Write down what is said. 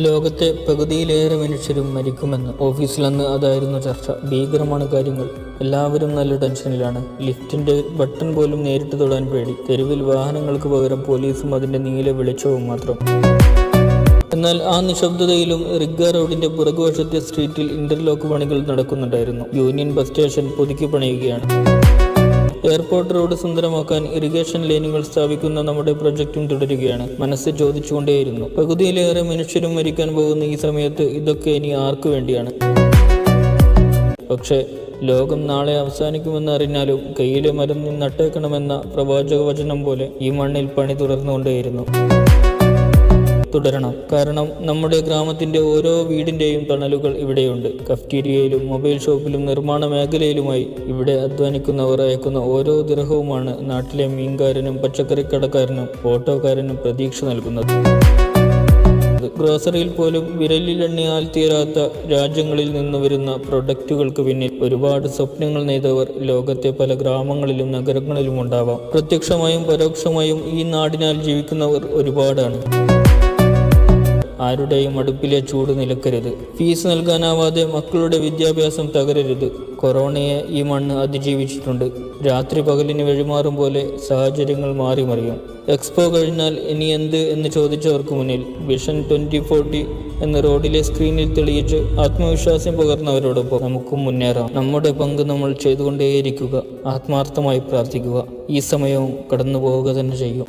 ലോകത്തെ പകുതിയിലേറെ മനുഷ്യരും മരിക്കുമെന്ന് ഓഫീസിലന്ന് അതായിരുന്നു ചർച്ച. ഭീകരമാണ് കാര്യങ്ങൾ. എല്ലാവരും നല്ല ടെൻഷനിലാണ്. ലിഫ്റ്റിന്റെ ബട്ടൺ പോലും നേരിട്ട് തൊടാൻ പേടി. തെരുവിൽ വാഹനങ്ങൾക്ക് പകരം പോലീസും അതിന്റെ നീല വെളിച്ചവും മാത്രം. എന്നാൽ ആ നിശബ്ദതയിലും റിഗ്ഗ റോഡിന്റെ പുറകുവശത്തെ സ്ട്രീറ്റിൽ ഇന്റർലോക്ക് പണികൾ നടക്കുന്നുണ്ടായിരുന്നു. യൂണിയൻ ബസ് സ്റ്റേഷൻ പുതുക്കി പണിയുകയാണ്. എയർപോർട്ട് റോഡ് സുന്ദരമാക്കാൻ ഇറിഗേഷൻ ലൈനുകൾ സ്ഥാപിക്കുന്ന നമ്മുടെ പ്രൊജക്റ്റും തുടരുകയാണ്. മനസ്സ് ചോദിച്ചുകൊണ്ടേയിരുന്നു, പകുതിയിലേറെ മനുഷ്യരും മരിക്കാൻ പോകുന്ന ഈ സമയത്ത് ഇതൊക്കെ ഇനി ആർക്കു വേണ്ടിയാണ്? പക്ഷേ ലോകം നാളെ അവസാനിക്കുമെന്ന് അറിഞ്ഞാലും കയ്യിലെ മരുന്ന് നട്ടേക്കണമെന്ന പ്രവാചക വചനം പോലെ ഈ മണ്ണിൽ പണി തുടർന്നുകൊണ്ടേയിരുന്നു. തുടരണം. കാരണം നമ്മുടെ ഗ്രാമത്തിന്റെ ഓരോ വീടിന്റെയും തണലുകൾ ഇവിടെയുണ്ട്. കഫ്റ്റീരിയയിലും മൊബൈൽ ഷോപ്പിലും നിർമ്മാണ മേഖലയിലുമായി ഇവിടെ അധ്വാനിക്കുന്നവർ അയക്കുന്ന ഓരോ ദിർഹവുമാണ് നാട്ടിലെ മീൻകാരനും പച്ചക്കറിക്കടക്കാരനും ഓട്ടോക്കാരനും പ്രതീക്ഷ നൽകുന്നത്. ഗ്രോസറിയിൽ പോലും വിരലിലെണ്ണിയാൽ തീരാത്ത രാജ്യങ്ങളിൽ നിന്ന് വരുന്ന പ്രൊഡക്റ്റുകൾക്ക് പിന്നിൽ ഒരുപാട് സ്വപ്നങ്ങൾ നെയ്തവർ ലോകത്തെ പല ഗ്രാമങ്ങളിലും നഗരങ്ങളിലും ഉണ്ടാവാം. പ്രത്യക്ഷമായും പരോക്ഷമായും ഈ നാടിനാൽ ജീവിക്കുന്നവർ ഒരുപാടാണ്. ആരുടെയും അടുപ്പിലെ ചൂട് നിലക്കരുത്. ഫീസ് നൽകാനാവാതെ മക്കളുടെ വിദ്യാഭ്യാസം തകരരുത്. കൊറോണയെ ഈ മണ്ണ് അതിജീവിച്ചിട്ടുണ്ട്. രാത്രി പകലിന് വഴിമാറും പോലെ സാഹചര്യങ്ങൾ മാറി മറിയും. എക്സ്പോ കഴിഞ്ഞാൽ ഇനി എന്ത് എന്ന് ചോദിച്ചവർക്ക് മുന്നിൽ വിഷൻ 2040 എന്ന റോഡിലെ സ്ക്രീനിൽ തെളിയിച്ച് ആത്മവിശ്വാസം പകർന്നവരോടൊപ്പം നമുക്കും മുന്നേറാം. നമ്മുടെ പങ്ക് നമ്മൾ ചെയ്തുകൊണ്ടേയിരിക്കുക. ആത്മാർത്ഥമായി പ്രാർത്ഥിക്കുക. ഈ സമയവും കടന്നു പോവുക തന്നെ ചെയ്യും.